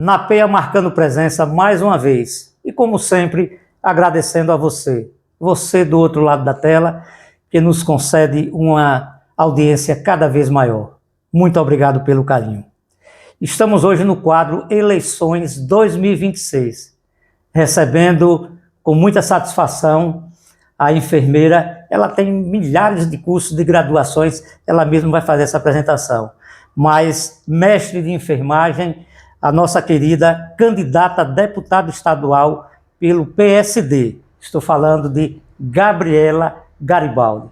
NAPEA marcando presença mais uma vez. E como sempre, agradecendo a você. Você do outro lado da tela, que nos concede uma audiência cada vez maior. Muito obrigado pelo carinho. Estamos hoje no quadro Eleições 2026, recebendo com muita satisfação a enfermeira. Ela tem milhares de cursos de graduações, ela mesma vai fazer essa apresentação. Mas mestre de enfermagem, a nossa querida candidata a deputada estadual pelo PSD. Estou falando de Gabriela Garibaldi.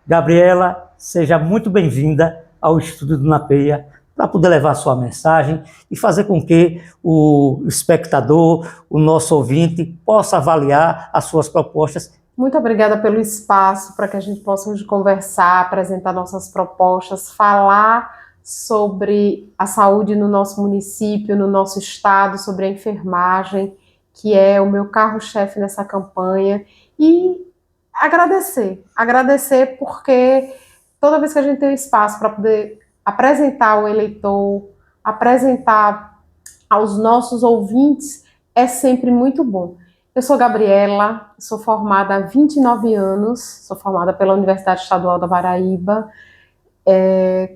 Gabriela, seja muito bem-vinda ao estúdio do NAPEA para poder levar a sua mensagem e fazer com que o espectador, o nosso ouvinte, possa avaliar as suas propostas. Muito obrigada pelo espaço para que a gente possa hoje conversar, apresentar nossas propostas, falar sobre a saúde no nosso município, no nosso estado, sobre a enfermagem, que é o meu carro-chefe nessa campanha, e agradecer porque toda vez que a gente tem um espaço para poder apresentar o eleitor, apresentar aos nossos ouvintes, é sempre muito bom. Eu sou Gabriela, sou formada há 29 anos, sou formada pela Universidade Estadual da Paraíba.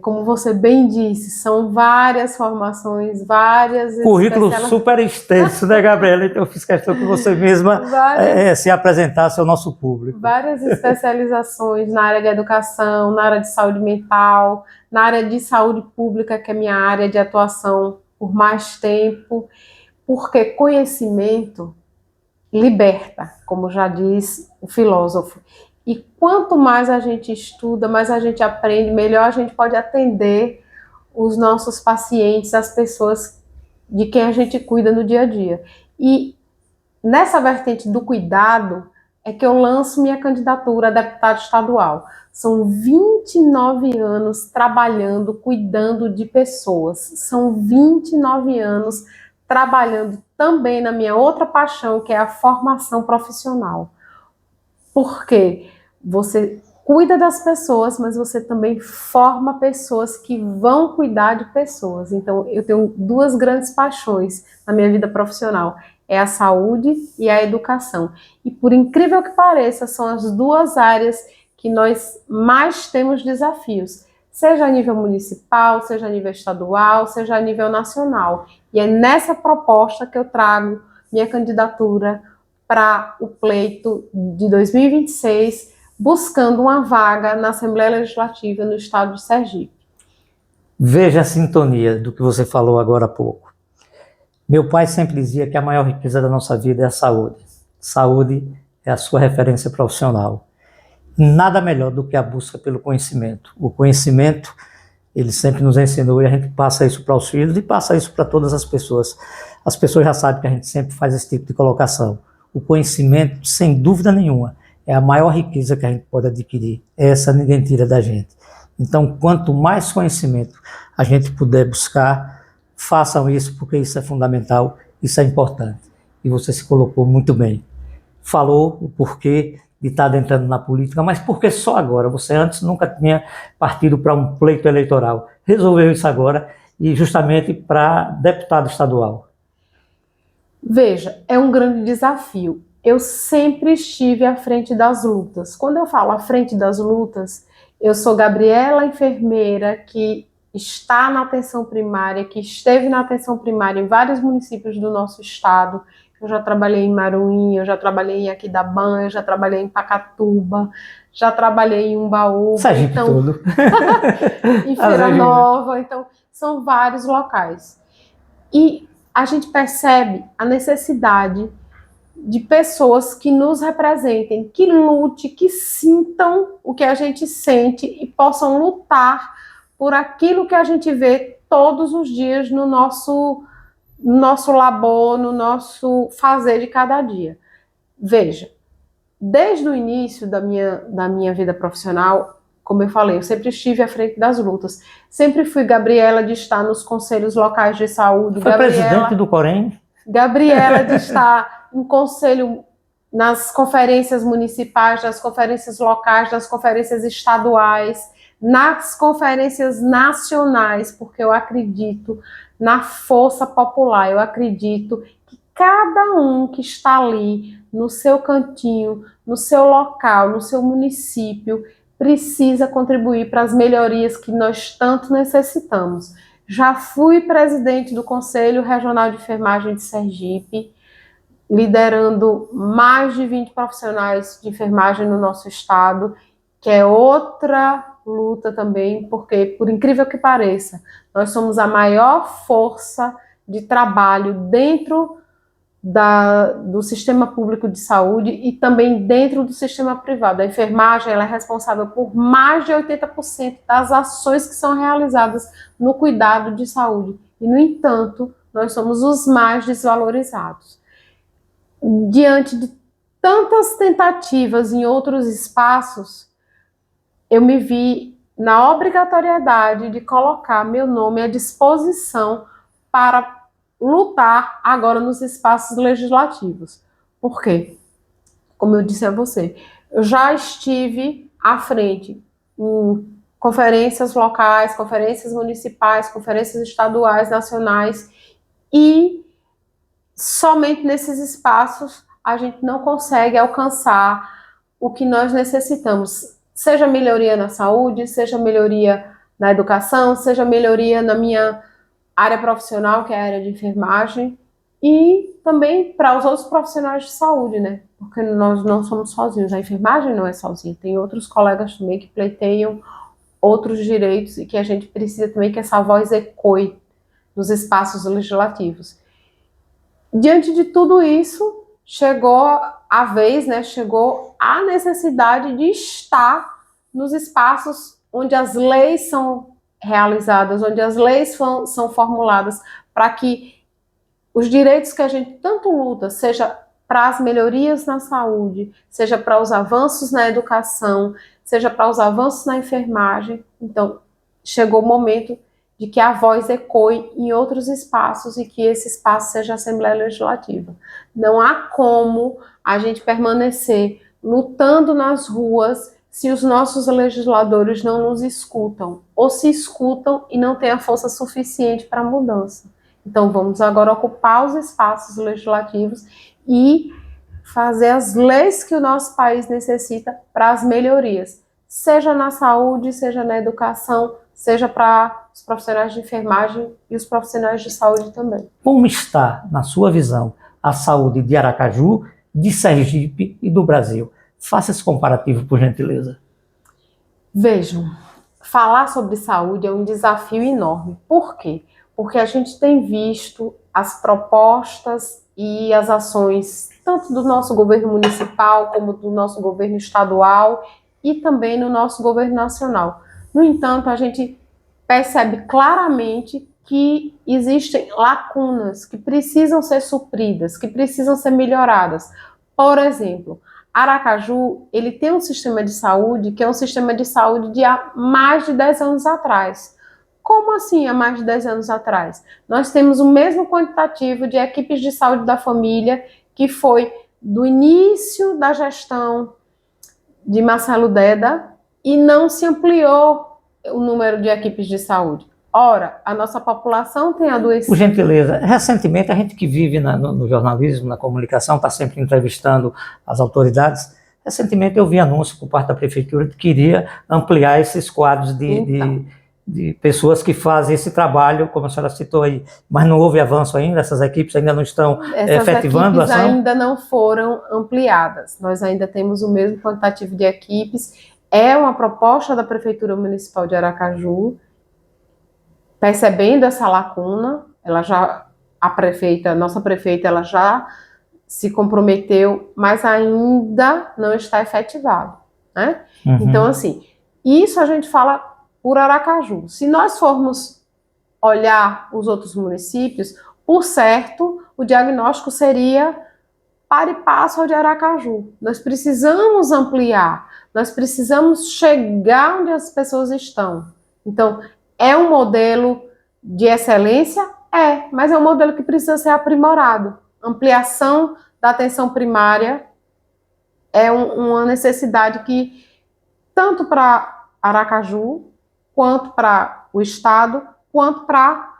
Como você bem disse, são várias formações, várias... Currículo super extenso, né, Gabriela? Então eu fiz questão que você mesma se apresentasse ao nosso público. Várias especializações na área de educação, na área de saúde mental, na área de saúde pública, que é minha área de atuação por mais tempo, porque conhecimento liberta, como já diz o filósofo. E quanto mais a gente estuda, mais a gente aprende, melhor a gente pode atender os nossos pacientes, as pessoas de quem a gente cuida no dia a dia. E nessa vertente do cuidado é que eu lanço minha candidatura a deputada estadual. São 29 anos trabalhando, cuidando de pessoas. São 29 anos trabalhando também na minha outra paixão, que é a formação profissional. Porque você cuida das pessoas, mas você também forma pessoas que vão cuidar de pessoas. Então, eu tenho duas grandes paixões na minha vida profissional. É a saúde e a educação. E por incrível que pareça, são as duas áreas que nós mais temos desafios. Seja a nível municipal, seja a nível estadual, seja a nível nacional. E é nessa proposta que eu trago minha candidatura para o pleito de 2026, buscando uma vaga na Assembleia Legislativa no estado de Sergipe. Veja a sintonia do que você falou agora há pouco. Meu pai sempre dizia que a maior riqueza da nossa vida é a saúde. Saúde é a sua referência profissional. Nada melhor do que a busca pelo conhecimento. O conhecimento, ele sempre nos ensinou, e a gente passa isso para os filhos e passa isso para todas as pessoas. As pessoas já sabem que a gente sempre faz esse tipo de colocação. O conhecimento, sem dúvida nenhuma, é a maior riqueza que a gente pode adquirir. Essa ninguém tira da gente. Então, quanto mais conhecimento a gente puder buscar, façam isso, porque isso é fundamental, isso é importante. E você se colocou muito bem. Falou o porquê de estar entrando na política, mas por que só agora? Você antes nunca tinha partido para um pleito eleitoral. Resolveu isso agora, e justamente para deputado estadual. Veja, é um grande desafio. Eu sempre estive à frente das lutas. Quando eu falo à frente das lutas, eu sou Gabriela, enfermeira, que está na atenção primária, que esteve na atenção primária em vários municípios do nosso estado. Eu já trabalhei em Maruim, eu já trabalhei em Aquidauana, eu já trabalhei em Pacatuba, já trabalhei em Umbaúba, Sergipe todo. em Feira Nova, então são vários locais. E a gente percebe a necessidade de pessoas que nos representem, que lute, que sintam o que a gente sente e possam lutar por aquilo que a gente vê todos os dias no nosso labor, no nosso fazer de cada dia. Veja, desde o início da minha vida profissional, como eu falei, eu sempre estive à frente das lutas. Sempre fui Gabriela de estar nos conselhos locais de saúde. Foi presidente do Corém? Gabriela de estar em conselho nas conferências municipais, nas conferências locais, nas conferências estaduais, nas conferências nacionais, porque eu acredito na força popular. Eu acredito que cada um que está ali no seu cantinho, no seu local, no seu município, precisa contribuir para as melhorias que nós tanto necessitamos. Já fui presidente do Conselho Regional de Enfermagem de Sergipe, liderando mais de 20 profissionais de enfermagem no nosso estado, que é outra luta também, porque, por incrível que pareça, nós somos a maior força de trabalho dentro do sistema público de saúde e também dentro do sistema privado. A enfermagem ela é responsável por mais de 80% das ações que são realizadas no cuidado de saúde. E, no entanto, nós somos os mais desvalorizados. Diante de tantas tentativas em outros espaços, eu me vi na obrigatoriedade de colocar meu nome à disposição para lutar agora nos espaços legislativos. Por quê? Como eu disse a você, eu já estive à frente em conferências locais, conferências municipais, conferências estaduais, nacionais, e somente nesses espaços a gente não consegue alcançar o que nós necessitamos, seja melhoria na saúde, seja melhoria na educação, seja melhoria na minha área profissional, que é a área de enfermagem, e também para os outros profissionais de saúde, né? Porque nós não somos sozinhos, a enfermagem não é sozinha, tem outros colegas também que pleiteiam outros direitos e que a gente precisa também que essa voz ecoe nos espaços legislativos. Diante de tudo isso, chegou a vez, né, chegou a necessidade de estar nos espaços onde as leis são realizadas, onde as leis são formuladas, para que os direitos que a gente tanto luta, seja para as melhorias na saúde, seja para os avanços na educação, seja para os avanços na enfermagem. Então, chegou o momento de que a voz ecoe em outros espaços e que esse espaço seja a Assembleia Legislativa. Não há como a gente permanecer lutando nas ruas se os nossos legisladores não nos escutam, ou se escutam e não têm a força suficiente para a mudança. Então vamos agora ocupar os espaços legislativos e fazer as leis que o nosso país necessita para as melhorias, seja na saúde, seja na educação, seja para os profissionais de enfermagem e os profissionais de saúde também. Como está, na sua visão, a saúde de Aracaju, de Sergipe e do Brasil? Faça esse comparativo, por gentileza. Vejam, falar sobre saúde é um desafio enorme. Por quê? Porque a gente tem visto as propostas e as ações, tanto do nosso governo municipal, como do nosso governo estadual e também no nosso governo nacional. No entanto, a gente percebe claramente que existem lacunas que precisam ser supridas, que precisam ser melhoradas. Por exemplo, Aracaju, ele tem um sistema de saúde que é um sistema de saúde de há mais de 10 anos atrás. Como assim há mais de 10 anos atrás? Nós temos o mesmo quantitativo de equipes de saúde da família que foi do início da gestão de Marcelo Deda e não se ampliou o número de equipes de saúde. Ora, a nossa população tem adoecido. Por gentileza, recentemente a gente que vive no jornalismo, na comunicação, está sempre entrevistando as autoridades. Recentemente eu vi anúncio por parte da prefeitura que queria ampliar esses quadros de pessoas que fazem esse trabalho, como a senhora citou aí, mas não houve avanço ainda, essas equipes ainda não estão efetivando a ação? Essas equipes ainda não foram ampliadas, nós ainda temos o mesmo quantitativo de equipes, é uma proposta da Prefeitura Municipal de Aracaju. Percebendo essa lacuna, nossa prefeita, ela já se comprometeu, mas ainda não está efetivado, né? Uhum. Então, assim, isso a gente fala por Aracaju. Se nós formos olhar os outros municípios, por certo, o diagnóstico seria para e passo ao de Aracaju. Nós precisamos ampliar, nós precisamos chegar onde as pessoas estão. Então, é um modelo de excelência? É, mas é um modelo que precisa ser aprimorado. Ampliação da atenção primária é uma necessidade que, tanto para Aracaju, quanto para o Estado, quanto para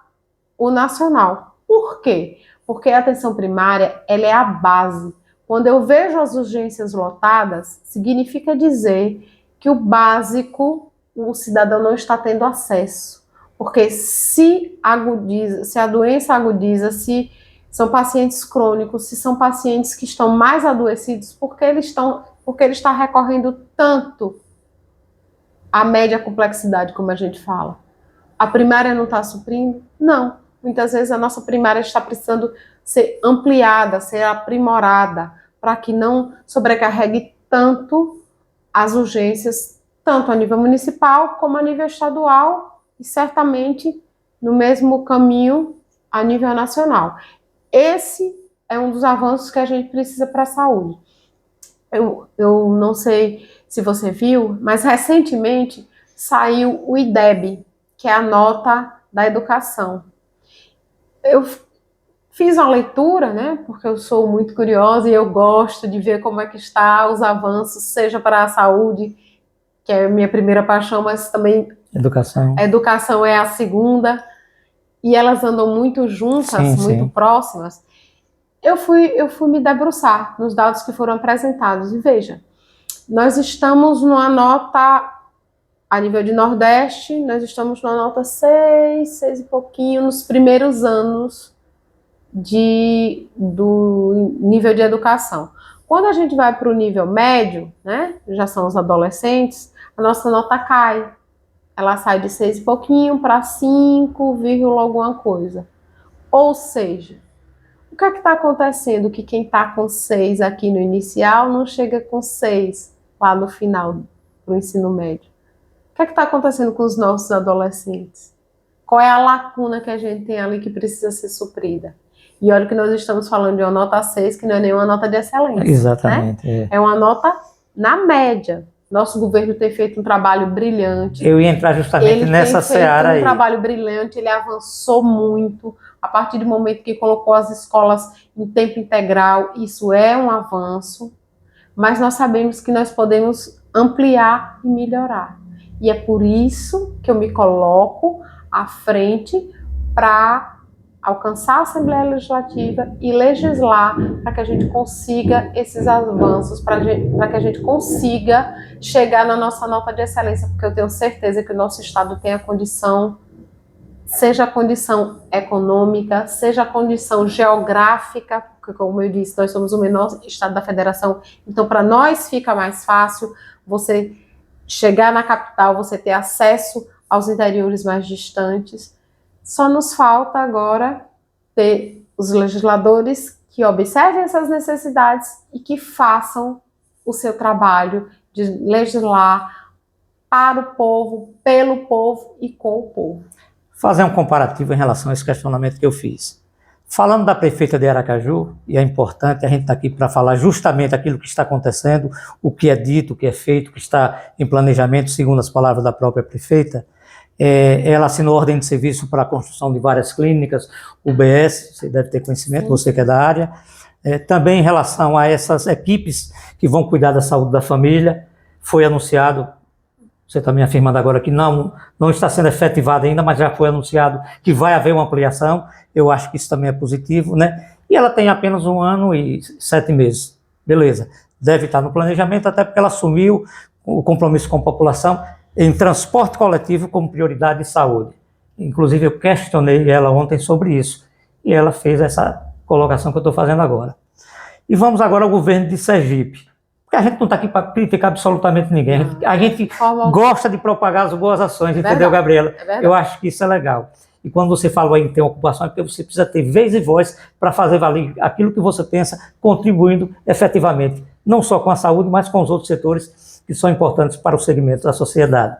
o nacional. Por quê? Porque a atenção primária, ela é a base. Quando eu vejo as urgências lotadas, significa dizer que o básico, o cidadão não está tendo acesso. Porque se a doença agudiza, se são pacientes crônicos, se são pacientes que estão mais adoecidos, porque ele está recorrendo tanto à média complexidade, como a gente fala. A primária não está suprindo? Não. Muitas vezes a nossa primária está precisando ser ampliada, ser aprimorada, para que não sobrecarregue tanto as urgências, tanto a nível municipal como a nível estadual e certamente no mesmo caminho a nível nacional. Esse é um dos avanços que a gente precisa para a saúde. Eu não sei se você viu, mas recentemente saiu o IDEB, que é a nota da educação. Eu fiz uma leitura, né, porque eu sou muito curiosa e eu gosto de ver como é que está os avanços, seja para a saúde, que é a minha primeira paixão, mas também a educação é a segunda, e elas andam muito juntas, muito próximas. Eu fui me debruçar nos dados que foram apresentados, e veja, nós estamos numa nota, a nível de Nordeste, nós estamos numa nota 6 e pouquinho, nos primeiros anos do nível de educação. Quando a gente vai para o nível médio, né, já são os adolescentes, a nossa nota cai. Ela sai de 6 e pouquinho para 5, alguma coisa. Ou seja, o que é que está acontecendo? Que quem está com 6 aqui no inicial não chega com 6 lá no final para o ensino médio. O que é que está acontecendo com os nossos adolescentes? Qual é a lacuna que a gente tem ali que precisa ser suprida? E olha que nós estamos falando de uma nota 6, que não é nenhuma nota de excelência. Exatamente. Né? É uma nota na média. Nosso governo tem feito um trabalho brilhante. Eu ia entrar justamente nessa seara aí. Ele tem feito um trabalho brilhante, ele avançou muito. A partir do momento que colocou as escolas em tempo integral, isso é um avanço. Mas nós sabemos que nós podemos ampliar e melhorar. E é por isso que eu me coloco à frente para alcançar a Assembleia Legislativa e legislar para que a gente consiga esses avanços, para que a gente consiga chegar na nossa nota de excelência, porque eu tenho certeza que o nosso Estado tem a condição, seja a condição econômica, seja a condição geográfica, porque, como eu disse, nós somos o menor Estado da Federação, então para nós fica mais fácil você chegar na capital, você ter acesso aos interiores mais distantes. Só nos falta agora ter os legisladores que observem essas necessidades e que façam o seu trabalho de legislar para o povo, pelo povo e com o povo. Fazer um comparativo em relação a esse questionamento que eu fiz. Falando da prefeita de Aracaju, e é importante, a gente está aqui para falar justamente aquilo que está acontecendo, o que é dito, o que é feito, o que está em planejamento, segundo as palavras da própria prefeita. Ela assinou ordem de serviço para a construção de várias clínicas, UBS, você deve ter conhecimento, você que é da área. Também em relação a essas equipes que vão cuidar da saúde da família, foi anunciado, você está me afirmando agora que não está sendo efetivado ainda, mas já foi anunciado que vai haver uma ampliação. Eu acho que isso também é positivo, né? E ela tem apenas 1 ano e 7 meses. Beleza, deve estar no planejamento, até porque ela assumiu o compromisso com a população em transporte coletivo como prioridade de saúde. Inclusive, eu questionei ela ontem sobre isso, e ela fez essa colocação que eu estou fazendo agora. E vamos agora ao governo de Sergipe, porque a gente não está aqui para criticar absolutamente ninguém, a gente gosta de propagar as boas ações, entendeu, Gabriela? Eu acho que isso é legal. E quando você falou aí em ter ocupação, é porque você precisa ter vez e voz para fazer valer aquilo que você pensa, contribuindo efetivamente, não só com a saúde, mas com os outros setores que são importantes para o segmento da sociedade.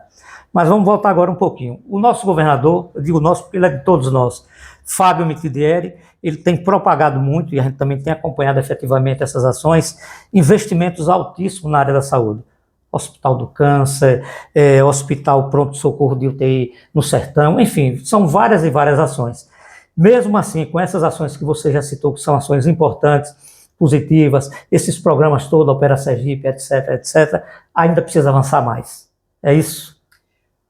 Mas vamos voltar agora um pouquinho. O nosso governador, eu digo nosso porque ele é de todos nós, Fábio Mitidieri, ele tem propagado muito, e a gente também tem acompanhado efetivamente essas ações, investimentos altíssimos na área da saúde. Hospital do Câncer, Hospital Pronto-Socorro de UTI no Sertão, enfim, são várias e várias ações. Mesmo assim, com essas ações que você já citou, que são ações importantes, positivas, esses programas todos, Opera Sergipe, etc., ainda precisa avançar mais. É isso?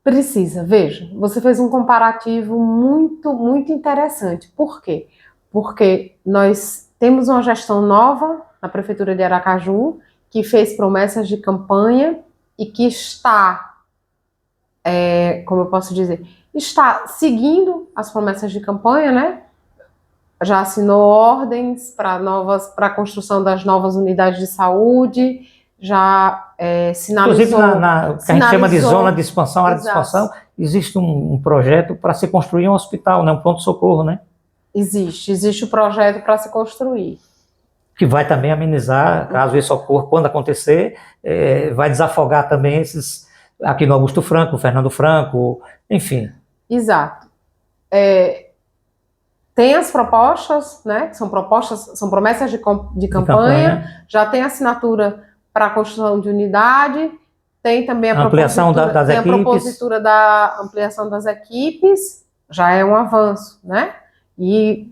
Precisa, veja, você fez um comparativo muito, muito interessante. Por quê? Porque nós temos uma gestão nova na Prefeitura de Aracaju, que fez promessas de campanha e que está, como eu posso dizer, está seguindo as promessas de campanha, né? Já assinou ordens para a construção das novas unidades de saúde, já Inclusive, sinalizou. que a gente chama de sinalizou- zona de expansão, área de Exato. expansão, existe um projeto para se construir um hospital, né? Um pronto-socorro, né? Existe o projeto para se construir. Que vai também amenizar, caso isso ocorra, quando acontecer, vai desafogar também esses, aqui no Augusto Franco, Fernando Franco, enfim. Exato. Tem as propostas, né? Que são promessas de campanha, já tem assinatura para a construção de unidade, tem também a ampliação das tem a equipes. propositura da ampliação das equipes, já é um avanço, né? E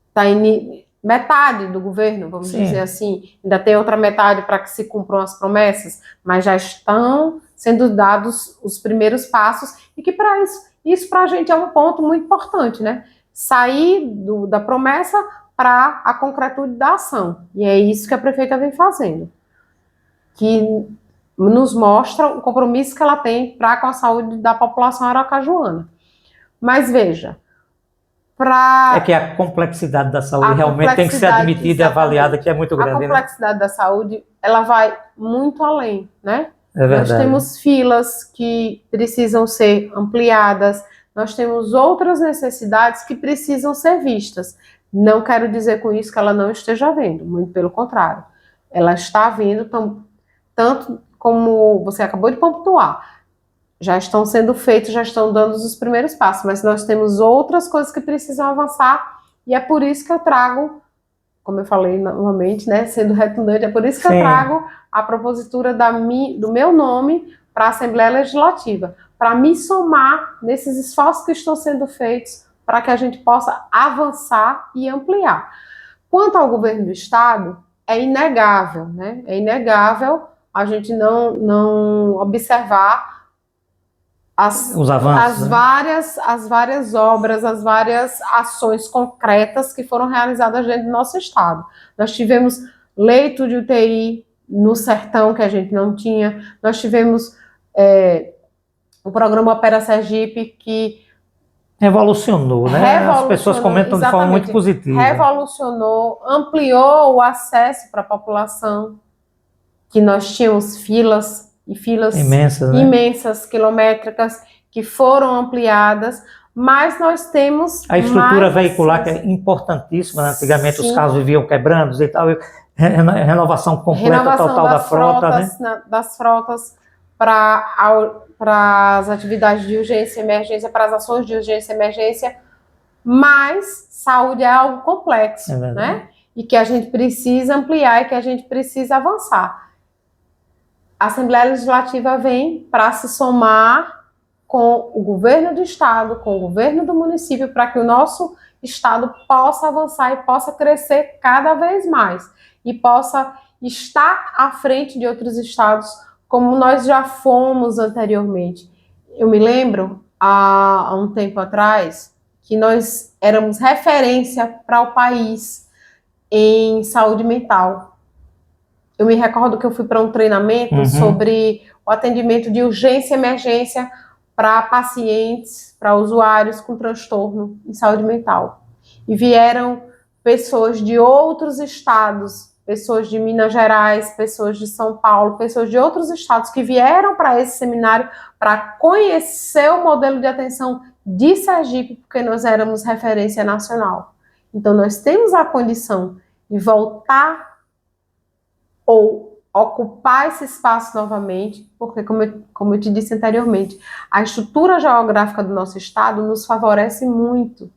está em metade do governo, vamos Sim. dizer assim. Ainda tem outra metade para que se cumpram as promessas, mas já estão sendo dados os primeiros passos, e que para isso para a gente é um ponto muito importante, né? Sair da promessa para a concretude da ação. E é isso que a prefeita vem fazendo, que nos mostra o compromisso que ela tem para com a saúde da população aracajuana. Mas veja, É que a complexidade da saúde A realmente tem que ser complexidade, admitida e avaliada, que é muito a grande, né? complexidade da saúde, ela vai muito além, né? É verdade. Nós temos filas que precisam ser ampliadas, nós temos outras necessidades que precisam ser vistas. Não quero dizer com isso que ela não esteja vendo, muito pelo contrário. Ela está vindo, tanto como você acabou de pontuar, já estão sendo feitos, já estão dando os primeiros passos, mas nós temos outras coisas que precisam avançar, e é por isso que eu trago, como eu falei novamente, né, sendo redundante, é por isso que Sim. eu trago a propositura do meu nome para a Assembleia Legislativa, para me somar nesses esforços que estão sendo feitos para que a gente possa avançar e ampliar. Quanto ao governo do Estado, é inegável, né? É inegável a gente não observar Os avanços, as várias obras, as várias ações concretas que foram realizadas dentro do nosso estado. Nós tivemos leito de UTI no sertão que a gente não tinha, nós tivemos o programa Opera Sergipe que revolucionou, né? As pessoas comentam de forma muito positiva. Revolucionou, ampliou o acesso para a população, que nós tínhamos filas e filas imensas, né? imensas, quilométricas, que foram ampliadas, mas nós temos a estrutura veicular, que é importantíssima, né? Antigamente Sim. os carros viviam quebrando e tal, renovação completa, total da frota, né? Das frotas para as atividades de urgência e emergência, para as ações de urgência e emergência, mas saúde é algo complexo, né? E que a gente precisa ampliar e que a gente precisa avançar. A Assembleia Legislativa vem para se somar com o governo do estado, com o governo do município, para que o nosso estado possa avançar e possa crescer cada vez mais e possa estar à frente de outros estados, como nós já fomos anteriormente. Eu me lembro, há um tempo atrás, que nós éramos referência para o país em saúde mental. Eu me recordo que eu fui para um treinamento sobre o atendimento de urgência e emergência para pacientes, para usuários com transtorno em saúde mental. E vieram pessoas de outros estados, pessoas de Minas Gerais, pessoas de São Paulo, pessoas de outros estados que vieram para esse seminário para conhecer o modelo de atenção de Sergipe, porque nós éramos referência nacional. Então, nós temos a condição de voltar ou ocupar esse espaço novamente, porque, como eu te disse anteriormente, a estrutura geográfica do nosso estado nos favorece muito.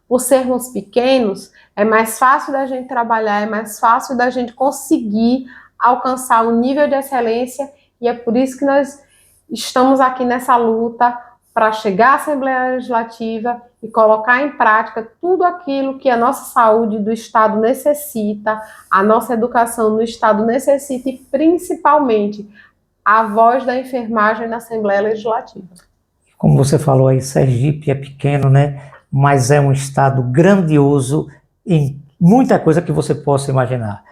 Por sermos pequenos, é mais fácil da gente trabalhar, é mais fácil da gente conseguir alcançar um nível de excelência, e é por isso que nós estamos aqui nessa luta para chegar à Assembleia Legislativa e colocar em prática tudo aquilo que a nossa saúde do Estado necessita, a nossa educação no Estado necessita, e principalmente a voz da enfermagem na Assembleia Legislativa. Como você falou aí, Sergipe é pequeno, né? Mas é um estado grandioso em muita coisa que você possa imaginar.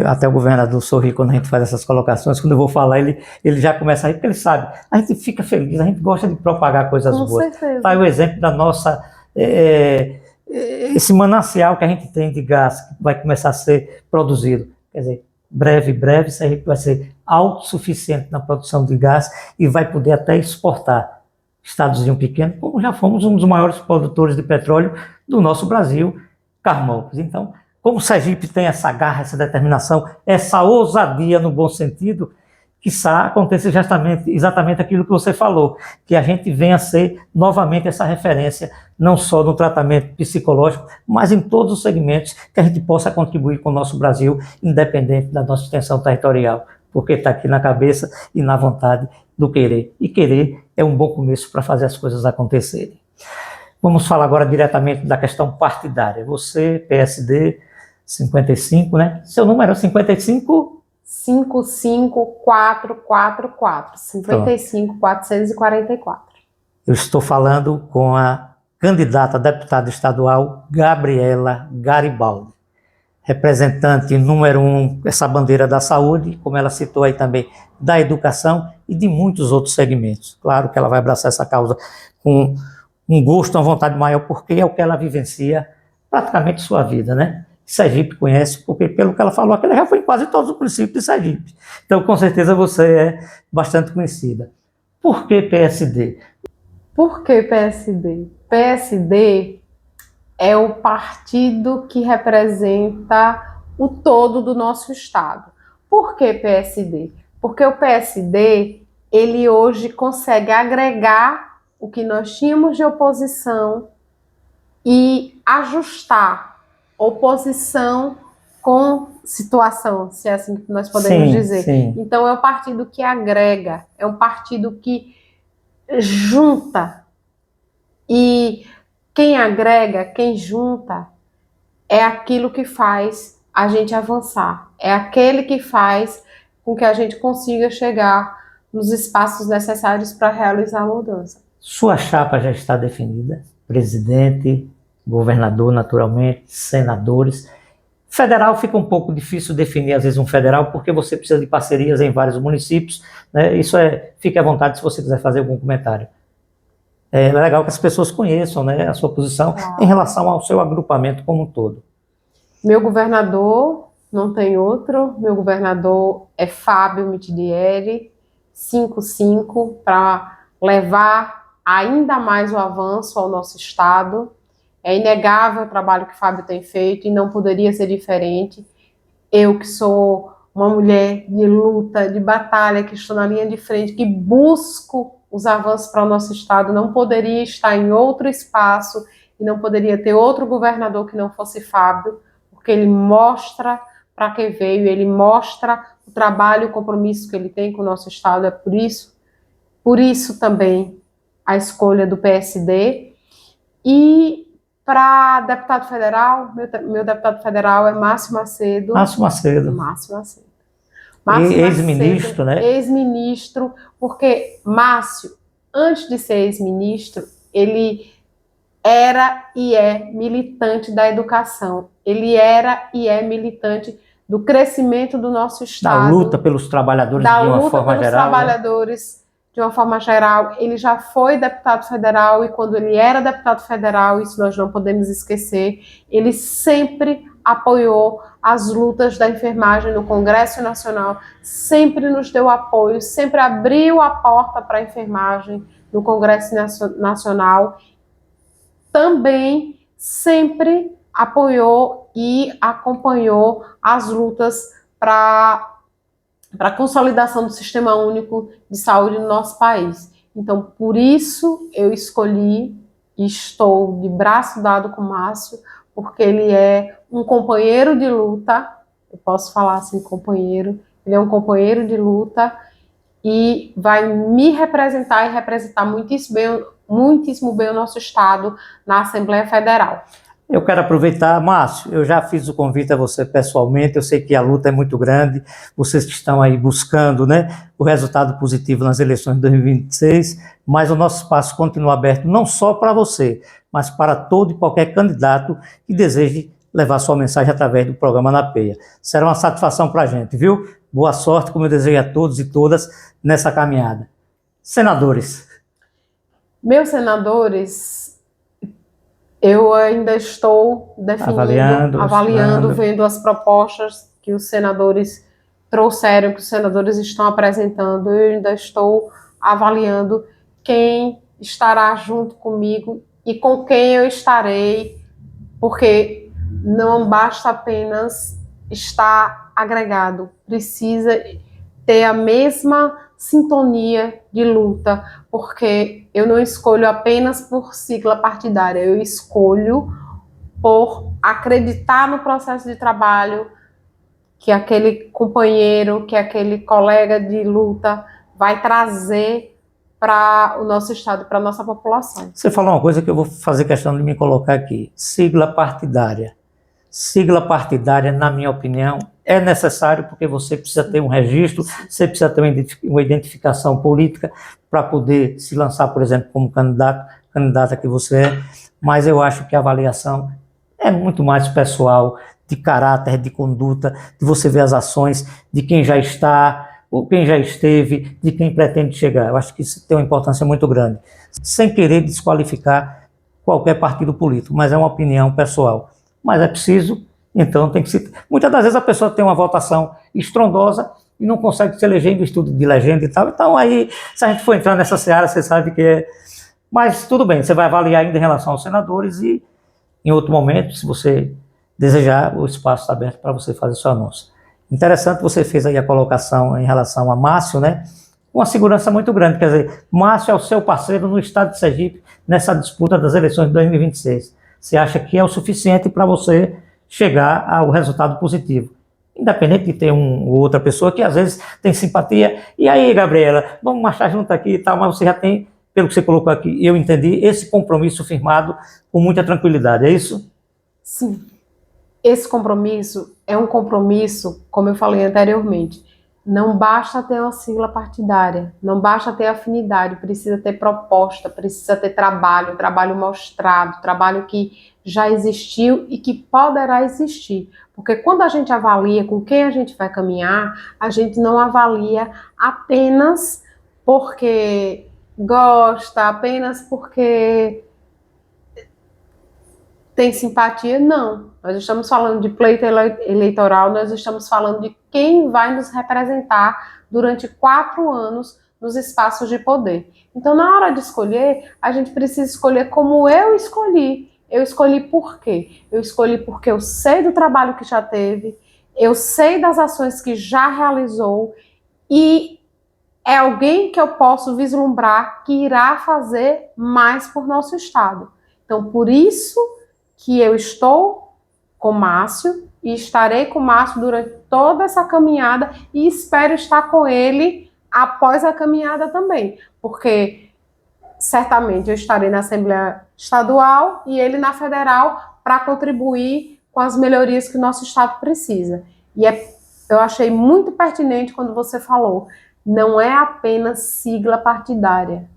Até o governador sorri quando a gente faz essas colocações. Quando eu vou falar, ele já começa a rir, porque ele sabe. A gente fica feliz, a gente gosta de propagar coisas Com boas. certeza. Tá aí o exemplo da nossa... esse manancial que a gente tem de gás, que vai começar a ser produzido. Quer dizer, breve, Sergipe vai ser autossuficiente na produção de gás e vai poder até exportar. Estadozinho pequeno, como já fomos um dos maiores produtores de petróleo do nosso Brasil, Carmópolis. Então, como o Sergipe tem essa garra, essa determinação, essa ousadia no bom sentido, quiçá aconteça exatamente aquilo que você falou, que a gente venha a ser novamente essa referência, não só no tratamento psicológico, mas em todos os segmentos que a gente possa contribuir com o nosso Brasil, independente da nossa extensão territorial, porque está aqui na cabeça e na vontade do querer. E querer é um bom começo para fazer as coisas acontecerem. Vamos falar agora diretamente da questão partidária. Você, PSD, 55, né? Seu número é 55? 55444. 55.444. Eu estou falando com a candidata a deputada estadual Gabriela Garibaldi, representante número 1, essa bandeira da saúde, como ela citou aí também, da educação e de muitos outros segmentos. Claro que ela vai abraçar essa causa com um gosto, uma vontade maior, porque é o que ela vivencia praticamente sua vida, né? Sergipe conhece, porque pelo que ela falou, ela já foi em quase todos os municípios de Sergipe. Então, com certeza, você é bastante conhecida. Por que PSD? Por que PSD? PSD é o partido que representa o todo do nosso estado. Por que PSD? Porque o PSD, ele hoje consegue agregar o que nós tínhamos de oposição e ajustar oposição com situação, se é assim que nós podemos dizer. Sim. Então é um partido que agrega, é um partido que junta. E quem agrega, quem junta, é aquilo que faz a gente avançar. É aquele que faz com que a gente consiga chegar nos espaços necessários para realizar a mudança. Sua chapa já está definida, presidente, governador, naturalmente, senadores. Federal fica um pouco difícil definir, às vezes, um federal, porque você precisa de parcerias em vários municípios, né? Isso fique à vontade se você quiser fazer algum comentário. É legal que as pessoas conheçam, né, a sua posição em relação ao seu agrupamento como um todo. Meu governador, não tem outro, meu governador é Fábio Mitidieri, 55, para levar ainda mais o avanço ao nosso estado. É inegável o trabalho que o Fábio tem feito e não poderia ser diferente. Eu que sou uma mulher de luta, de batalha, que estou na linha de frente, que busco os avanços para o nosso estado, não poderia estar em outro espaço e não poderia ter outro governador que não fosse Fábio, porque ele mostra para que veio, ele mostra o trabalho e o compromisso que ele tem com o nosso estado. É por isso também a escolha do PSD. E para deputado federal, meu deputado federal é Márcio Macedo. Márcio Macedo. Ex-ministro, né? Ex-ministro, porque Márcio, antes de ser ex-ministro, ele era e é militante da educação. Ele era e é militante do crescimento do nosso estado. Da luta pelos trabalhadores de uma forma geral. De uma forma geral. Ele já foi deputado federal e quando ele era deputado federal, isso nós não podemos esquecer, ele sempre apoiou as lutas da enfermagem no Congresso Nacional, sempre nos deu apoio, sempre abriu a porta para a enfermagem no Congresso Nacional, também sempre apoiou e acompanhou as lutas para a consolidação do Sistema Único de Saúde no nosso país. Então, por isso eu escolhi e estou de braço dado com o Márcio, porque ele é um companheiro de luta, eu posso falar assim, companheiro, ele é um companheiro de luta e vai me representar e representar muitíssimo bem o nosso estado na Assembleia Federal. Eu quero aproveitar, Márcio, eu já fiz o convite a você pessoalmente, eu sei que a luta é muito grande, vocês que estão aí buscando, né, o resultado positivo nas eleições de 2026, mas o nosso espaço continua aberto não só para você, mas para todo e qualquer candidato que deseje levar sua mensagem através do programa Na Peia. Será uma satisfação para a gente, viu? Boa sorte, como eu desejo a todos e todas nessa caminhada. Senadores. Meus senadores, eu ainda estou definindo, avaliando, vendo as propostas que os senadores trouxeram, que os senadores estão apresentando. Eu ainda estou avaliando quem estará junto comigo e com quem eu estarei, porque não basta apenas estar agregado, precisa ter a mesma sintonia de luta, porque eu não escolho apenas por sigla partidária, eu escolho por acreditar no processo de trabalho que aquele companheiro, que aquele colega de luta vai trazer para o nosso estado, para a nossa população. Você falou uma coisa que eu vou fazer questão de me colocar aqui, sigla partidária. Sigla partidária, na minha opinião, é necessário porque você precisa ter um registro, você precisa ter uma identificação política para poder se lançar, por exemplo, como candidata que você é, mas eu acho que a avaliação é muito mais pessoal, de caráter, de conduta, de você ver as ações de quem já está, ou quem já esteve, de quem pretende chegar. Eu acho que isso tem uma importância muito grande, sem querer desqualificar qualquer partido político, mas é uma opinião pessoal. Mas é preciso, então tem que se... Muitas das vezes a pessoa tem uma votação estrondosa e não consegue se eleger no estudo de legenda e tal. Então aí, se a gente for entrar nessa seara, você sabe que é... Mas tudo bem, você vai avaliar ainda em relação aos senadores e em outro momento, se você desejar, o espaço está aberto para você fazer seu anúncio. Interessante, você fez aí a colocação em relação a Márcio, né? Uma segurança muito grande, quer dizer, Márcio é o seu parceiro no estado de Sergipe nessa disputa das eleições de 2026. Você acha que é o suficiente para você chegar ao resultado positivo. Independente de ter uma ou outra pessoa que às vezes tem simpatia. E aí, Gabriela, vamos marchar junto aqui e tal, mas você já tem, pelo que você colocou aqui, eu entendi, esse compromisso firmado com muita tranquilidade, é isso? Sim. Esse compromisso é um compromisso, como eu falei anteriormente, não basta ter uma sigla partidária, não basta ter afinidade, precisa ter proposta, precisa ter trabalho, trabalho mostrado, trabalho que já existiu e que poderá existir. Porque quando a gente avalia com quem a gente vai caminhar, a gente não avalia apenas porque gosta, apenas porque tem simpatia, não. Nós estamos falando de pleito eleitoral, nós estamos falando de quem vai nos representar durante 4 anos nos espaços de poder. Então, na hora de escolher, a gente precisa escolher como eu escolhi. Eu escolhi por quê? Eu escolhi porque eu sei do trabalho que já teve, eu sei das ações que já realizou e é alguém que eu posso vislumbrar que irá fazer mais por nosso estado. Então, por isso que eu estou com Márcio e estarei com Márcio durante toda essa caminhada e espero estar com ele após a caminhada também, porque certamente eu estarei na Assembleia Estadual e ele na Federal para contribuir com as melhorias que o nosso estado precisa. E eu achei muito pertinente quando você falou, não é apenas sigla partidária,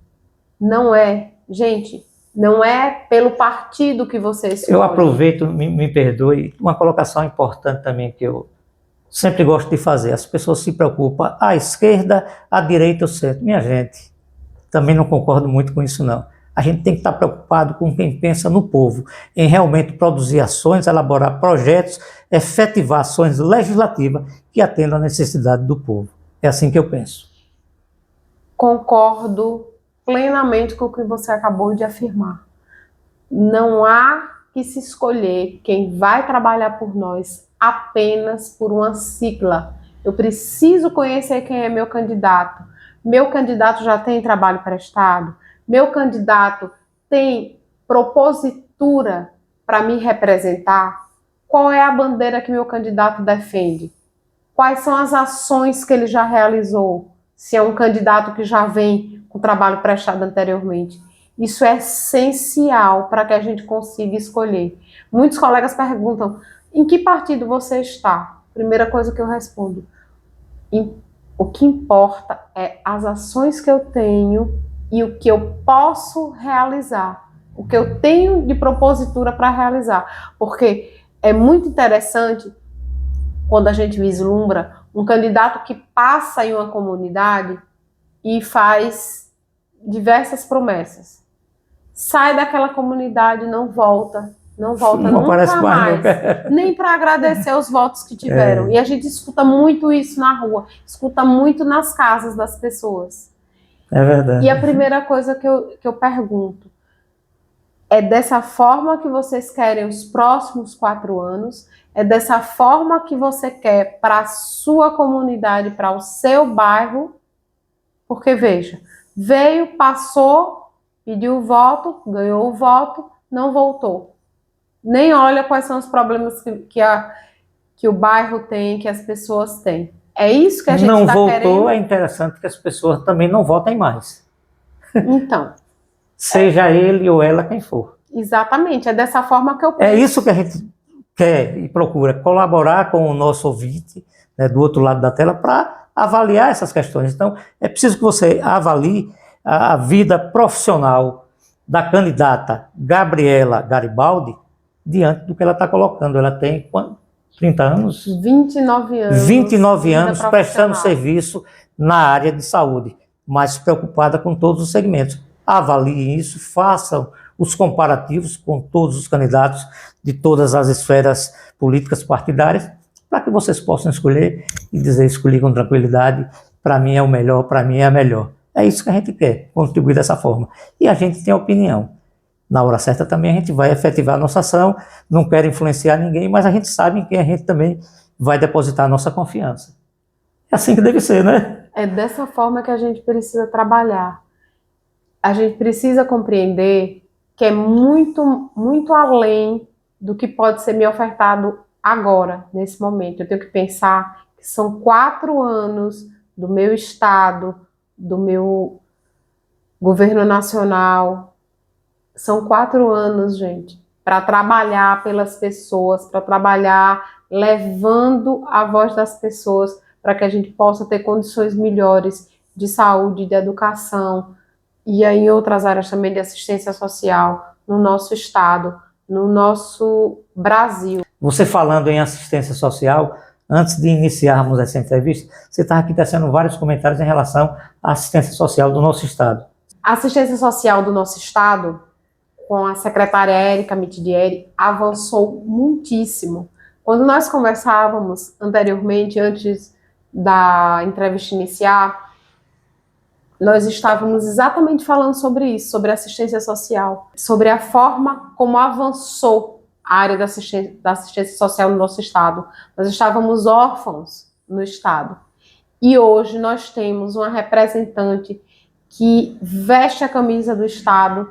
não é, gente, não é pelo partido que você escolhe. Eu aproveito, me perdoe, uma colocação importante também que eu sempre gosto de fazer. As pessoas se preocupam, à esquerda, à direita ou centro. Minha gente, também não concordo muito com isso não. A gente tem que estar preocupado com quem pensa no povo, em realmente produzir ações, elaborar projetos, efetivar ações legislativas que atendam à necessidade do povo. É assim que eu penso. Concordo plenamente com o que você acabou de afirmar. Não há que se escolher quem vai trabalhar por nós apenas por uma sigla. Eu preciso conhecer quem é meu candidato. Meu candidato já tem trabalho prestado? Meu candidato tem propositura para me representar? Qual é a bandeira que meu candidato defende? Quais são as ações que ele já realizou? Se é um candidato que já vem com trabalho prestado anteriormente. Isso é essencial para que a gente consiga escolher. Muitos colegas perguntam, em que partido você está? Primeira coisa que eu respondo, o que importa é as ações que eu tenho e o que eu posso realizar, o que eu tenho de propositura para realizar. Porque é muito interessante quando a gente vislumbra um candidato que passa em uma comunidade e faz diversas promessas. Sai daquela comunidade, não volta nunca mais, nem para agradecer os votos que tiveram. E a gente escuta muito isso na rua, escuta muito nas casas das pessoas. É verdade. E a primeira coisa que eu pergunto, é dessa forma que vocês querem os próximos 4 anos? É dessa forma que você quer para a sua comunidade, para o seu bairro? Porque, veja, veio, passou, pediu o voto, ganhou o voto, não voltou. Nem olha quais são os problemas que o bairro tem, que as pessoas têm. É isso que a gente está querendo. Não voltou, é interessante que as pessoas também não votem mais. Então. Seja ele ou ela quem for. Exatamente, é dessa forma que eu penso. É isso que a gente quer e procura, colaborar com o nosso ouvinte, né, do outro lado da tela, para avaliar essas questões. Então, é preciso que você avalie a vida profissional da candidata Gabriela Garibaldi diante do que ela está colocando. Ela tem 30 anos? 29 anos. 29 anos prestando serviço na área de saúde, mas preocupada com todos os segmentos. Avaliem isso, façam os comparativos com todos os candidatos de todas as esferas políticas partidárias, para que vocês possam escolher e dizer, escolhi com tranquilidade, para mim é o melhor, para mim é a melhor. É isso que a gente quer, contribuir dessa forma. E a gente tem opinião. Na hora certa também a gente vai efetivar a nossa ação, não quer influenciar ninguém, mas a gente sabe em quem a gente também vai depositar a nossa confiança. É assim que deve ser, né? É dessa forma que a gente precisa trabalhar. A gente precisa compreender que é muito, muito além do que pode ser me ofertado agora, nesse momento. Eu tenho que pensar que são 4 anos do meu estado, do meu governo nacional. São 4 anos, gente, para trabalhar pelas pessoas, para trabalhar levando a voz das pessoas, para que a gente possa ter condições melhores de saúde, de educação, e aí em outras áreas também de assistência social, no nosso estado, no nosso Brasil. Você falando em assistência social, antes de iniciarmos essa entrevista, você estava aqui tecendo vários comentários em relação à assistência social do nosso estado. A assistência social do nosso estado, com a secretária Érica Mitidieri, avançou muitíssimo. Quando nós conversávamos anteriormente, antes da entrevista iniciar, nós estávamos exatamente falando sobre isso, sobre assistência social, sobre a forma como avançou a área da assistência social no nosso estado. Nós estávamos órfãos no estado. E hoje nós temos uma representante que veste a camisa do estado.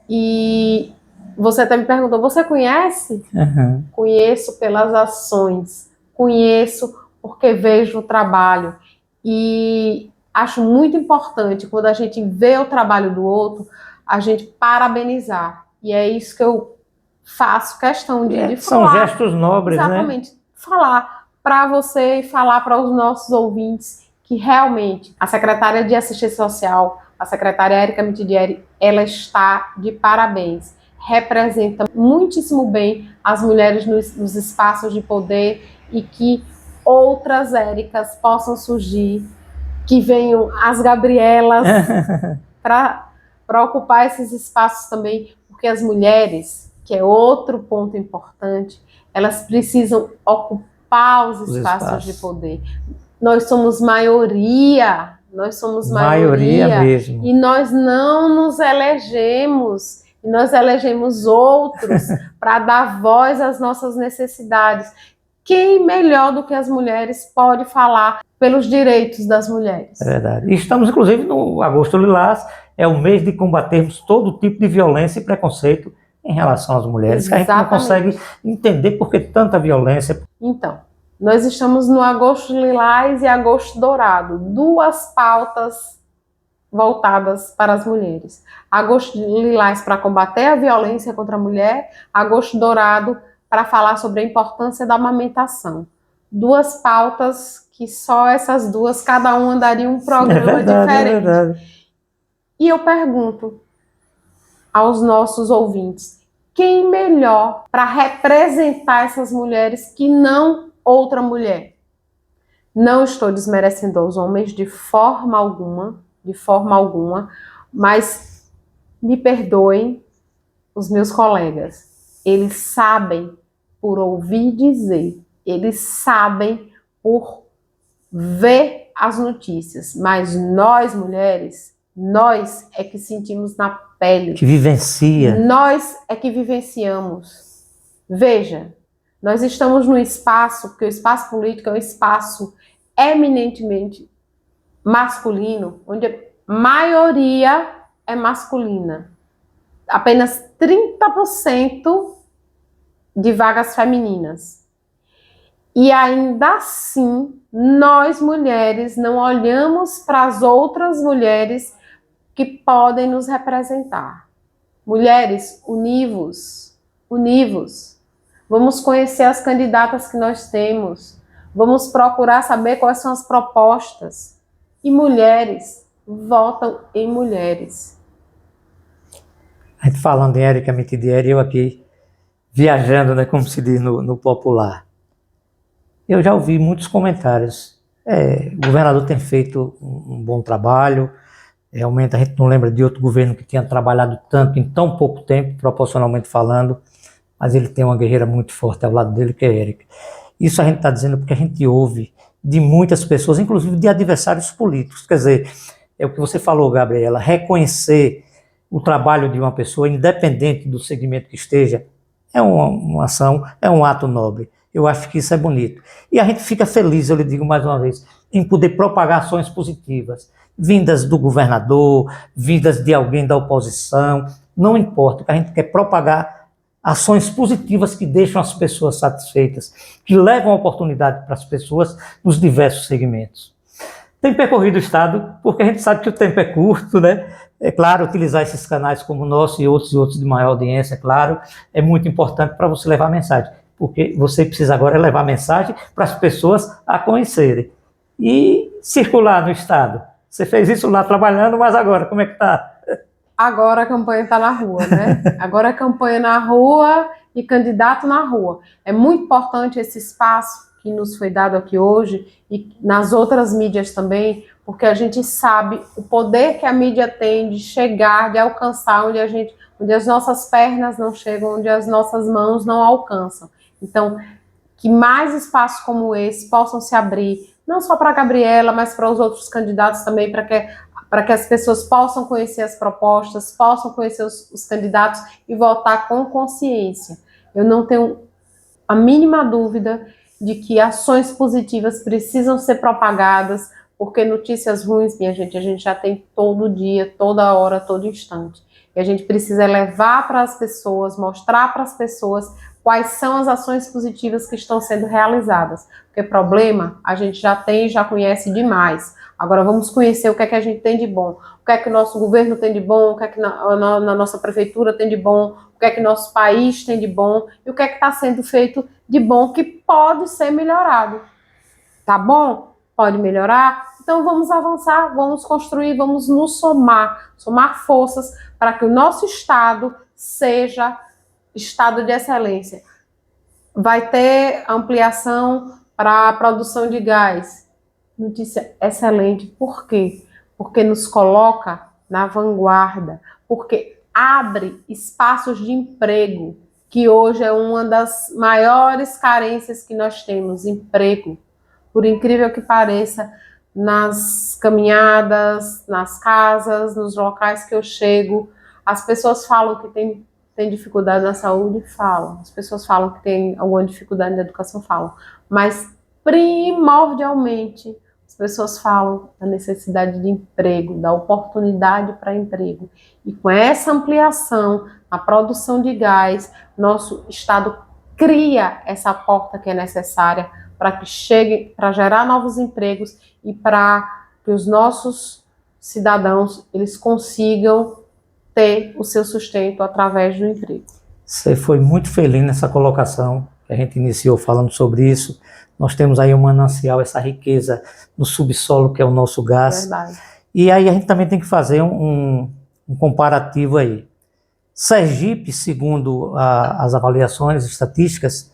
E você até me perguntou, você conhece? Uhum. Conheço pelas ações, conheço porque vejo o trabalho. E acho muito importante, quando a gente vê o trabalho do outro, a gente parabenizar. E é isso que eu faço questão de falar. São gestos nobres, exatamente, né? Falar para você e falar para os nossos ouvintes que realmente a secretária de Assistência Social, a secretária Érica Mitidieri, ela está de parabéns. Representa muitíssimo bem as mulheres nos espaços de poder e que outras Éricas possam surgir, que venham as Gabrielas para ocupar esses espaços também, porque as mulheres, que é outro ponto importante, elas precisam ocupar os espaços de poder. Nós somos maioria mesmo. E nós não nos elegemos, e nós elegemos outros para dar voz às nossas necessidades. Quem melhor do que as mulheres pode falar pelos direitos das mulheres? É verdade. E estamos, inclusive, no Agosto Lilás, é o mês de combatermos todo tipo de violência e preconceito em relação às mulheres, que a gente não consegue entender por que tanta violência. Então, nós estamos no Agosto Lilás e Agosto Dourado, 2 pautas voltadas para as mulheres. Agosto Lilás para combater a violência contra a mulher, Agosto Dourado para falar sobre a importância da amamentação. Duas pautas que só essas duas, cada uma daria um programa diferente. É verdade. E eu pergunto aos nossos ouvintes, quem melhor para representar essas mulheres que não outra mulher? Não estou desmerecendo os homens de forma alguma, mas me perdoem os meus colegas. Eles sabem por ouvir dizer, eles sabem por ver as notícias, mas nós mulheres, nós é que sentimos na pele. Que vivencia. Nós é que vivenciamos. Veja, nós estamos num espaço, porque o espaço político é um espaço eminentemente masculino, onde a maioria é masculina. Apenas 30% de vagas femininas. E ainda assim, nós mulheres não olhamos para as outras mulheres que podem nos representar. Mulheres, univos, univos. Vamos conhecer as candidatas que nós temos. Vamos procurar saber quais são as propostas. E mulheres, votam em mulheres. A gente falando em Érica Mitidieri, eu aqui viajando, né, como se diz no popular. Eu já ouvi muitos comentários. O governador tem feito um bom trabalho. Realmente a gente não lembra de outro governo que tenha trabalhado tanto em tão pouco tempo, proporcionalmente falando. Mas ele tem uma guerreira muito forte ao lado dele, que é a Érica. Isso a gente está dizendo porque a gente ouve de muitas pessoas, inclusive de adversários políticos. Quer dizer, é o que você falou, Gabriela, reconhecer o trabalho de uma pessoa, independente do segmento que esteja, é uma ação, é um ato nobre. Eu acho que isso é bonito. E a gente fica feliz, eu lhe digo mais uma vez, em poder propagar ações positivas, vindas do governador, vindas de alguém da oposição, não importa, o que a gente quer propagar ações positivas que deixam as pessoas satisfeitas, que levam oportunidade para as pessoas nos diversos segmentos. Tem percorrido o Estado, porque a gente sabe que o tempo é curto, né? É claro, utilizar esses canais como o nosso e outros de maior audiência, é claro, é muito importante para você levar a mensagem, porque você precisa agora levar a mensagem para as pessoas a conhecerem. E circular no Estado. Você fez isso lá trabalhando, mas agora, como é que está? Agora a campanha está na rua, né? Agora a campanha na rua e candidato na rua. É muito importante esse espaço que nos foi dado aqui hoje e nas outras mídias também, porque a gente sabe o poder que a mídia tem de chegar, de alcançar onde as nossas pernas não chegam, onde as nossas mãos não alcançam. Então, que mais espaços como esse possam se abrir, não só para a Gabriela, mas para os outros candidatos também, para que as pessoas possam conhecer as propostas, possam conhecer os candidatos e votar com consciência. Eu não tenho a mínima dúvida de que ações positivas precisam ser propagadas, porque notícias ruins, minha gente, a gente já tem todo dia, toda hora, todo instante. E a gente precisa levar para as pessoas, mostrar para as pessoas quais são as ações positivas que estão sendo realizadas. Porque problema a gente já tem, já conhece demais. Agora vamos conhecer o que é que a gente tem de bom, o que é que o nosso governo tem de bom, o que é que na nossa prefeitura tem de bom, o que é que nosso país tem de bom e o que é que está sendo feito de bom que pode ser melhorado. Tá bom? Pode melhorar? Então vamos avançar, vamos construir, vamos nos somar forças para que o nosso estado seja estado de excelência. Vai ter ampliação para a produção de gás. Notícia excelente. Por quê? Porque nos coloca na vanguarda, porque abre espaços de emprego, que hoje é uma das maiores carências que nós temos, emprego. Por incrível que pareça, nas caminhadas, nas casas, nos locais que eu chego, as pessoas falam que tem dificuldade na saúde, falam. As pessoas falam que tem alguma dificuldade na educação, falam. Mas, primordialmente, as pessoas falam da necessidade de emprego, da oportunidade para emprego. E com essa ampliação na produção de gás, nosso Estado cria essa porta que é necessária para que chegue, para gerar novos empregos e para que os nossos cidadãos eles consigam ter o seu sustento através do emprego. Você foi muito feliz nessa colocação, que a gente iniciou falando sobre isso. Nós temos aí um manancial, essa riqueza no subsolo, que é o nosso gás. Verdade. E aí a gente também tem que fazer um comparativo aí. Sergipe, segundo as avaliações estatísticas,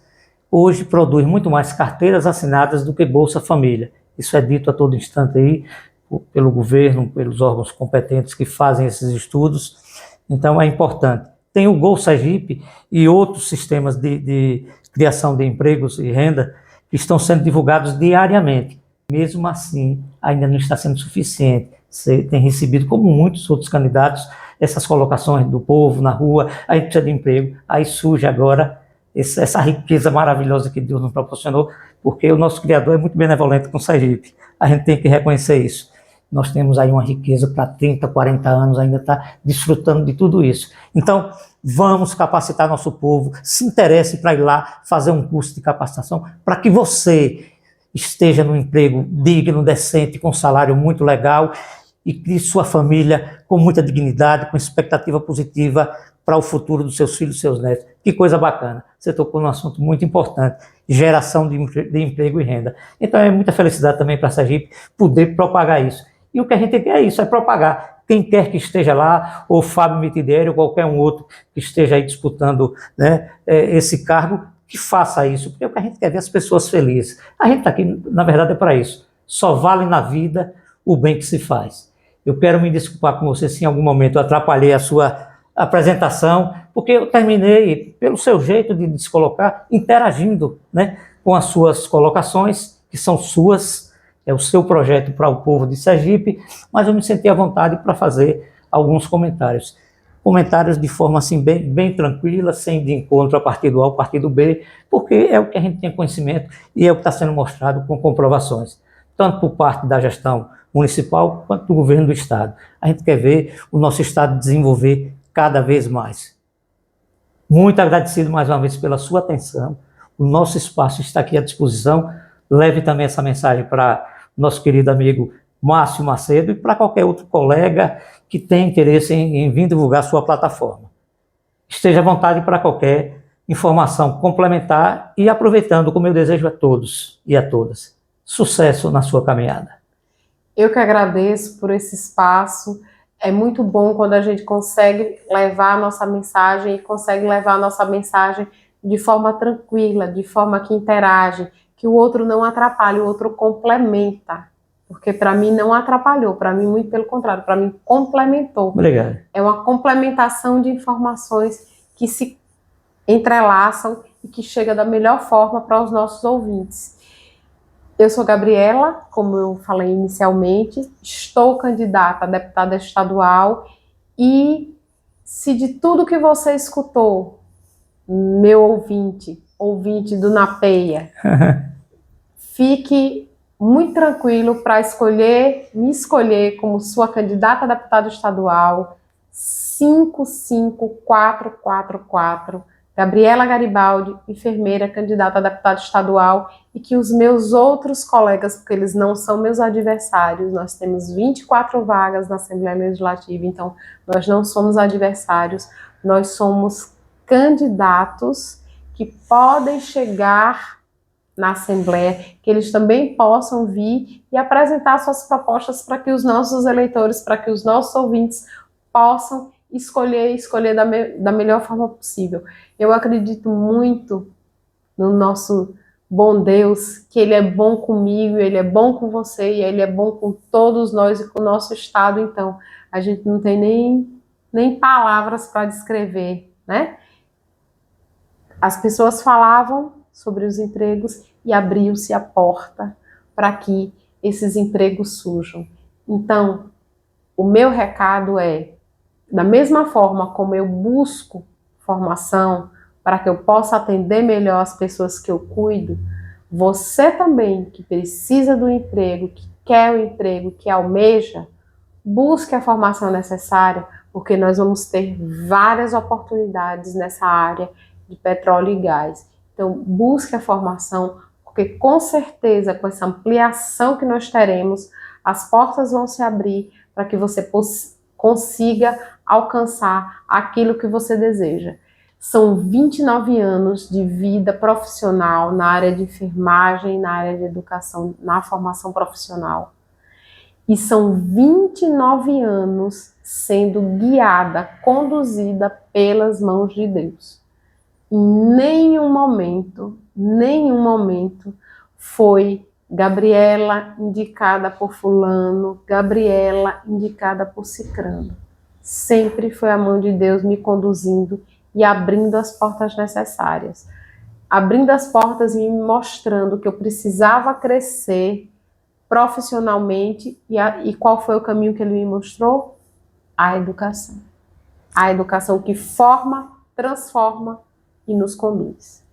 hoje produz muito mais carteiras assinadas do que Bolsa Família. Isso é dito a todo instante aí pelo governo, pelos órgãos competentes que fazem esses estudos. Então é importante. Tem o Gol Sergipe e outros sistemas de criação de empregos e renda que estão sendo divulgados diariamente. Mesmo assim, ainda não está sendo suficiente. Você tem recebido, como muitos outros candidatos, essas colocações do povo na rua, a gente precisa de emprego. Aí surge agora essa riqueza maravilhosa que Deus nos proporcionou, porque o nosso Criador é muito benevolente com o Sergipe. A gente tem que reconhecer isso. Nós temos aí uma riqueza para 30, 40 anos, ainda está desfrutando de tudo isso. Então, vamos capacitar nosso povo, se interesse para ir lá fazer um curso de capacitação, para que você esteja num emprego digno, decente, com um salário muito legal e crie sua família com muita dignidade, com expectativa positiva para o futuro dos seus filhos e seus netos. Que coisa bacana. Você tocou num assunto muito importante, geração de emprego e renda. Então é muita felicidade também para a Sergipe poder propagar isso. E o que a gente quer é isso, é propagar. Quem quer que esteja lá, ou Fábio Mitidieri, ou qualquer um outro que esteja aí disputando, né, esse cargo, que faça isso, porque é o que a gente quer ver as pessoas felizes. A gente está aqui, na verdade, é para isso. Só vale na vida o bem que se faz. Eu quero me desculpar com você se em algum momento eu atrapalhei a sua apresentação, porque eu terminei, pelo seu jeito de se colocar, interagindo, né, com as suas colocações, que são suas, é o seu projeto para o povo de Sergipe, mas eu me senti à vontade para fazer alguns comentários. Comentários de forma assim bem tranquila, sem de encontro a partido A ou partido B, porque é o que a gente tem conhecimento e é o que está sendo mostrado com comprovações, tanto por parte da gestão municipal quanto do governo do estado. A gente quer ver o nosso estado desenvolver cada vez mais. Muito agradecido mais uma vez pela sua atenção. O nosso espaço está aqui à disposição. Leve também essa mensagem para nosso querido amigo Márcio Macedo e para qualquer outro colega que tenha interesse em vir divulgar sua plataforma. Esteja à vontade para qualquer informação complementar e aproveitando, como eu desejo a todos e a todas, sucesso na sua caminhada. Eu que agradeço por esse espaço. É muito bom quando a gente consegue levar a nossa mensagem e consegue levar a nossa mensagem de forma tranquila, de forma que interage, que o outro não atrapalhe, o outro complementa. Porque para mim não atrapalhou, para mim muito pelo contrário, para mim complementou. Obrigado. É uma complementação de informações que se entrelaçam e que chega da melhor forma para os nossos ouvintes. Eu sou Gabriela, como eu falei inicialmente, estou candidata a deputada estadual e se de tudo que você escutou, meu ouvinte do Napeia, fique muito tranquilo para me escolher como sua candidata a deputada estadual 55444, Gabriela Garibaldi, enfermeira, candidata a deputada estadual, e que os meus outros colegas, porque eles não são meus adversários, nós temos 24 vagas na Assembleia Legislativa, então nós não somos adversários, nós somos candidatos que podem chegar na Assembleia, que eles também possam vir e apresentar suas propostas para que os nossos eleitores, para que os nossos ouvintes possam escolher da melhor forma possível. Eu acredito muito no nosso bom Deus, que Ele é bom comigo, Ele é bom com você e Ele é bom com todos nós e com o nosso estado. Então, a gente não tem nem palavras para descrever, né? As pessoas falavam sobre os empregos e abriu-se a porta para que esses empregos surjam. Então, o meu recado é, da mesma forma como eu busco formação para que eu possa atender melhor as pessoas que eu cuido, você também que precisa do emprego, que quer o emprego, que almeja, busque a formação necessária, porque nós vamos ter várias oportunidades nessa área de petróleo e gás. Então, busque a formação, porque com certeza com essa ampliação que nós teremos, as portas vão se abrir para que você consiga alcançar aquilo que você deseja. São 29 anos de vida profissional na área de enfermagem, na área de educação, na formação profissional. E são 29 anos sendo guiada, conduzida pelas mãos de Deus. Em nenhum momento foi Gabriela indicada por fulano, Gabriela indicada por cicrano. Sempre foi a mão de Deus me conduzindo e abrindo as portas necessárias. Abrindo as portas e me mostrando que eu precisava crescer profissionalmente. E qual foi o caminho que ele me mostrou? A educação. A educação que forma, transforma e nos conduz.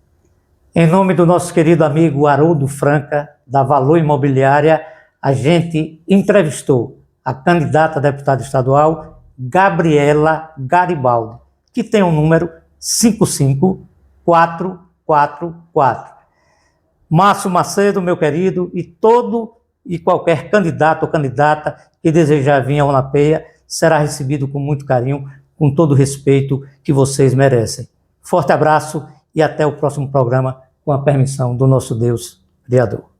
Em nome do nosso querido amigo Haroldo Franca, da Valor Imobiliária, a gente entrevistou a candidata a deputada estadual Gabriela Garibaldi, que tem o número 55444. Márcio Macedo, meu querido, e todo e qualquer candidato ou candidata que desejar vir ao Unapeia será recebido com muito carinho, com todo o respeito que vocês merecem. Forte abraço e até o próximo programa, com a permissão do nosso Deus Criador.